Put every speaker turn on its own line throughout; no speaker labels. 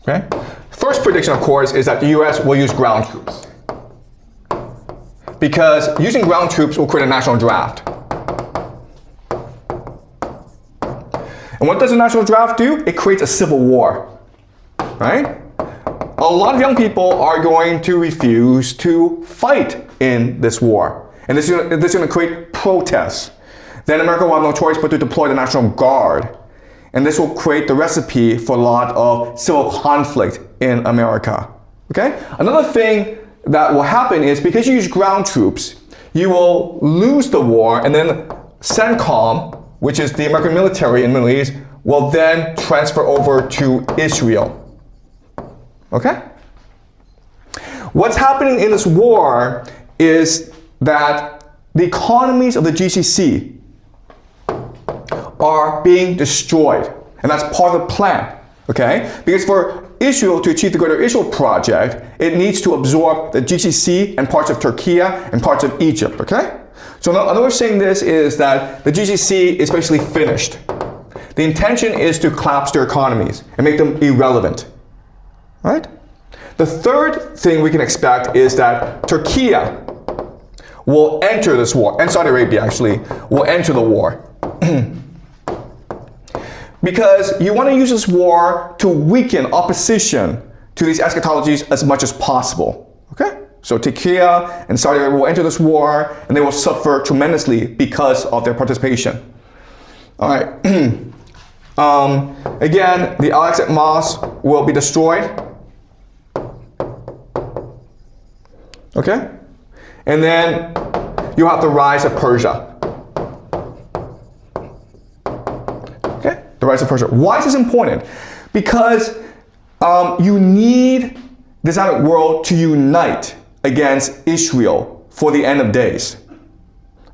Okay? First prediction, of course, is that the US will use ground troops. Because using ground troops will create a national draft. And what does a national draft do? It creates a civil war, right? A lot of young people are going to refuse to fight in this war. And this is going to create protests. Then America will have no choice but to deploy the National Guard. And this will create the recipe for a lot of civil conflict in America. Okay? Another thing that will happen is because you use ground troops, you will lose the war, and then CENTCOM, which is the American military in the Middle East, will then transfer over to Israel. Okay? What's happening in this war is that the economies of the GCC are being destroyed. And that's part of the plan. Okay? Because for Israel to achieve the Greater Israel Project, it needs to absorb the GCC and parts of Turkey and parts of Egypt. Okay? So another way of saying this is that the GCC is basically finished. The intention is to collapse their economies and make them irrelevant. Right? The third thing we can expect is that Turkey will enter this war, and Saudi Arabia actually, will enter the war. Because you want to use this war to weaken opposition to these eschatologies as much as possible. Okay? So Turkey and Saudi Arabia will enter this war, and they will suffer tremendously because of their participation. All right. Again, the Al-Aqsa Mosque will be destroyed. Okay? And then you have the rise of Persia. Okay? The rise of Persia. Why is this important? Because you need the Islamic world to unite against Israel for the end of days.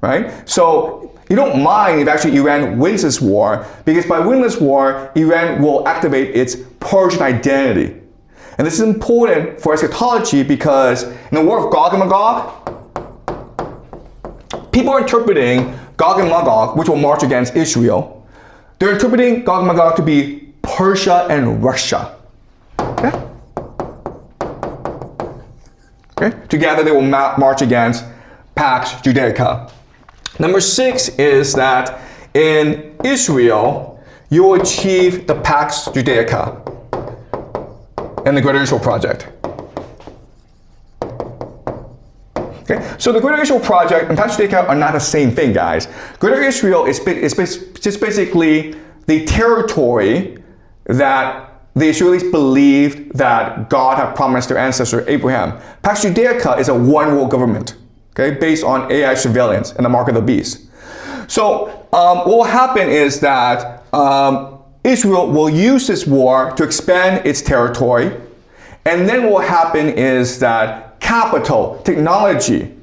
Right? So you don't mind if actually Iran wins this war, because by winning this war, Iran will activate its Persian identity. And this is important for eschatology because in the war of Gog and Magog, people are interpreting Gog and Magog, which will march against Israel. They're interpreting Gog and Magog to be Persia and Russia. Okay? Okay? Together they will march against Pax Judaica. Number 6 is that in Israel, you will achieve the Pax Judaica and the Greater Israel Project. Okay, so the Greater Israel Project and Pax Judaica are not the same thing, guys. Greater Israel is just basically the territory that the Israelis believed that God had promised their ancestor Abraham. Pax Judaica is a one world government, okay, based on AI surveillance and the mark of the beast. So what will happen is that Israel will use this war to expand its territory, and then what will happen is that capital, technology,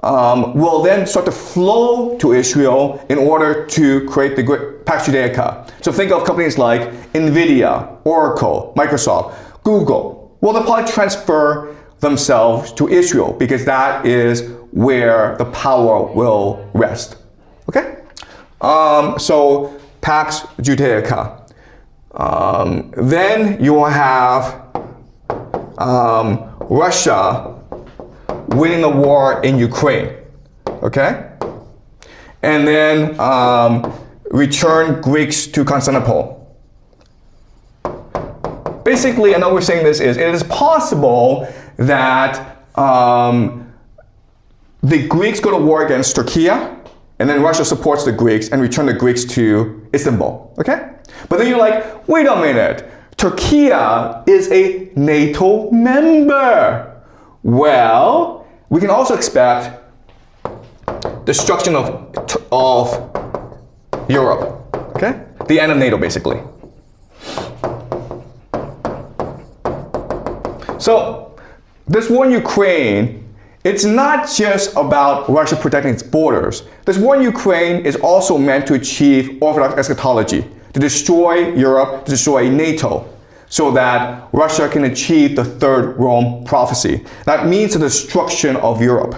will then start to flow to Israel in order to create the Pax Judaica. So think of companies like NVIDIA, Oracle, Microsoft, Google. Well, they'll probably transfer themselves to Israel because that is where the power will rest. Okay? So Pax Judaica. Then you will have Russia winning the war in Ukraine. Okay? And then return Greeks to Constantinople. Basically, another way of saying this is, it is possible that the Greeks go to war against Turkey, and then Russia supports the Greeks and return the Greeks to Istanbul. Okay? But then you're like, wait a minute, Turkey is a NATO member. Well, we can also expect destruction of Europe. Okay? The end of NATO, basically. So, this war in Ukraine, it's not just about Russia protecting its borders. This war in Ukraine is also meant to achieve Orthodox eschatology, to destroy Europe, to destroy NATO, so that Russia can achieve the third Rome prophecy. That means the destruction of Europe.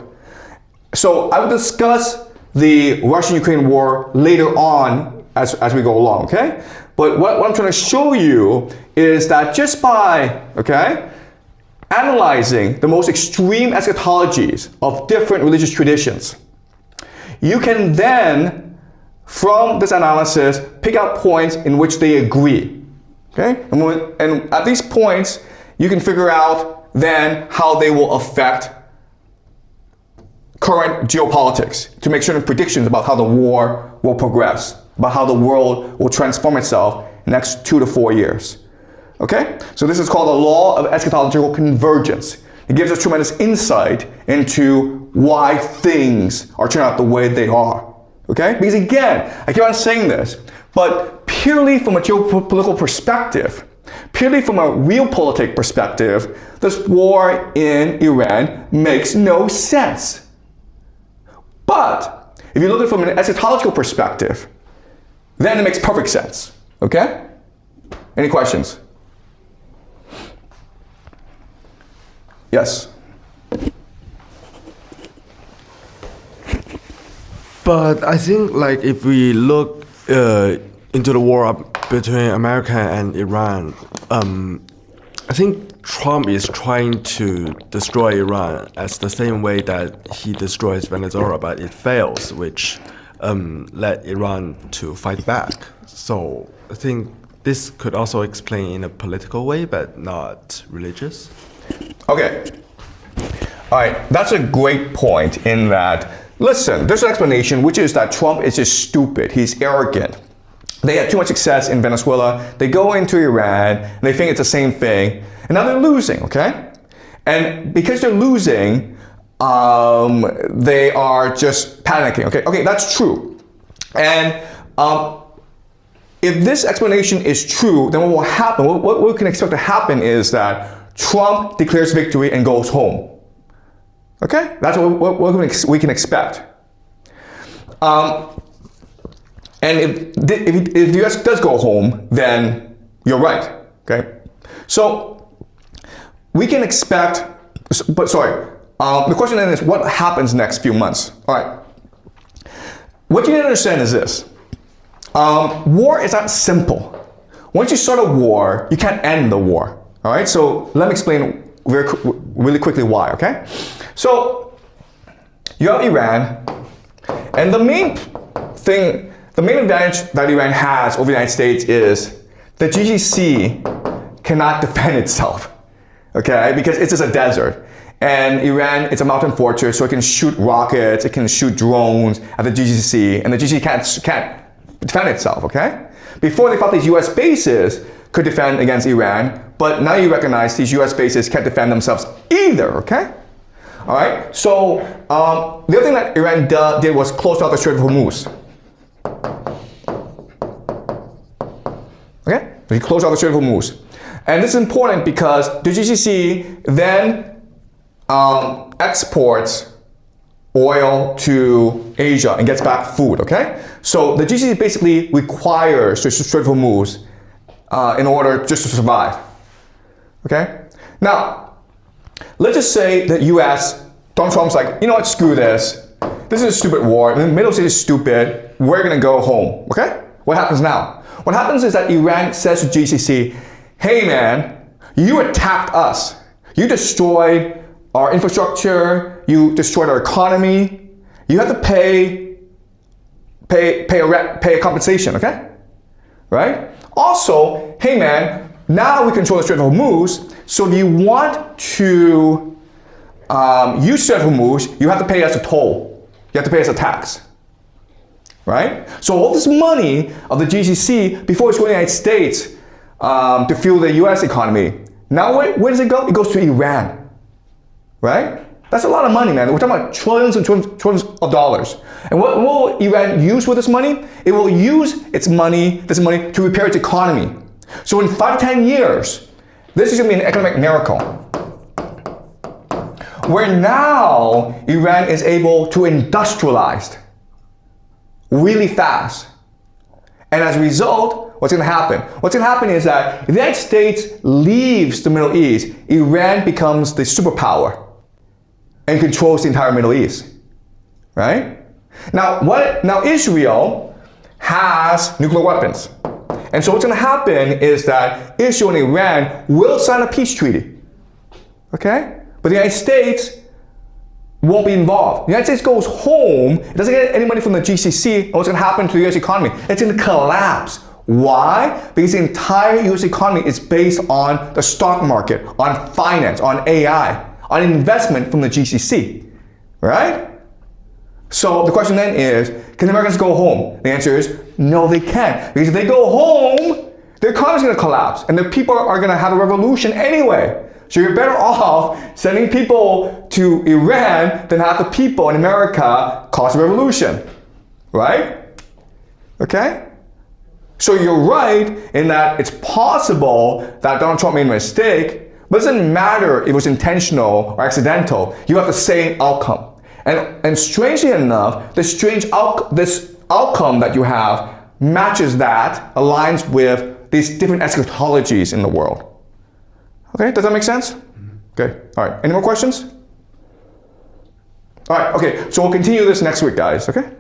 So I will discuss the Russian-Ukraine war later on as we go along, okay? But what I'm trying to show you is that just by, okay, analyzing the most extreme eschatologies of different religious traditions, you can then, from this analysis, pick out points in which they agree. Okay? And at these points, you can figure out then how they will affect current geopolitics to make certain predictions about how the war will progress, about how the world will transform itself in the next 2 to 4 years. Okay? So this is called the law of eschatological convergence. It gives us tremendous insight into why things are turning out the way they are. Okay? Because again, I keep on saying this, but purely from a geopolitical perspective, purely from a realpolitik perspective, this war in Iran makes no sense. But if you look at it from an eschatological perspective, then it makes perfect sense. Okay? Any questions? Yes.
But I think like if we look into the war between America and Iran, I think Trump is trying to destroy Iran as the same way that he destroys Venezuela, but it fails, which led Iran to fight back. So I think this could also explain in a political way, but not religious.
Okay. All right, that's a great point in that, listen, there's an explanation, which is that Trump is just stupid. He's arrogant. They had too much success in Venezuela. They go into Iran, and they think it's the same thing, and now they're losing, okay? And because they're losing, they are just panicking, okay? Okay, that's true. And if this explanation is true, then what will happen, what we can expect to happen is that Trump declares victory and goes home. Okay? That's what we can expect. And if the US does go home, then you're right. Okay? So we can expect, but sorry, the question then is what happens next few months? All right. What you need to understand is this. War is not simple. Once you start a war, you can't end the war. All right? So let me explain really quickly why, okay? So you have Iran, and the main advantage that Iran has over the United States is the GCC cannot defend itself, okay? Because it's just a desert. And Iran, it's a mountain fortress, so it can shoot rockets, it can shoot drones at the GCC, and the GCC can't defend itself, okay? Before they thought these US bases could defend against Iran, but now you recognize these US bases can't defend themselves either, okay? All right, so the other thing that Iran did was close out the Strait of Hormuz. Okay, he closed out the Strait of Hormuz. And this is important because the GCC then exports oil to Asia and gets back food, okay? So the GCC basically requires the Strait of Hormuz in order just to survive, okay? Now, let's just say that US, Donald Trump's like, you know what, screw this. This is a stupid war. The Middle East is stupid. We're gonna go home, okay? What happens now? What happens is that Iran says to GCC, hey man, you attacked us. You destroyed our infrastructure. You destroyed our economy. You have to pay a compensation, okay? Right? Also, hey man, now we control the Strait of Hormuz, so if you want to use Strait of Hormuz, you have to pay us a toll. You have to pay us a tax. Right? So all this money of the GCC, before it's going to the United States to fuel the US economy, now where does it go? It goes to Iran. Right? That's a lot of money, man. We're talking about trillions and trillions of dollars. And what will Iran use with this money? It will use this money to repair its economy. So in 5 to 10 years, this is going to be an economic miracle. Where now Iran is able to industrialize really fast. And as a result, what's going to happen? What's going to happen is that if the United States leaves the Middle East, Iran becomes the superpower and controls the entire Middle East. Right? Now Israel has nuclear weapons. And so what's going to happen is that Israel and Iran will sign a peace treaty. Okay? But the United States won't be involved. The United States goes home, it doesn't get any money from the GCC, and what's going to happen to the US economy? It's going to collapse. Why? Because the entire US economy is based on the stock market, on finance, on AI, on investment from the GCC. Right? So the question then is, can the Americans go home? The answer is, no, they can't. Because if they go home, the economy is going to collapse, and the people are going to have a revolution anyway. So you're better off sending people to Iran than have the people in America cause a revolution, right? Okay? So you're right in that it's possible that Donald Trump made a mistake, but it doesn't matter if it was intentional or accidental. You have the same outcome. And strangely enough, this outcome that you have matches that, aligns with these different eschatologies in the world. Okay, does that make sense? Okay, all right. Any more questions? All right, okay, so we'll continue this next week, guys, okay?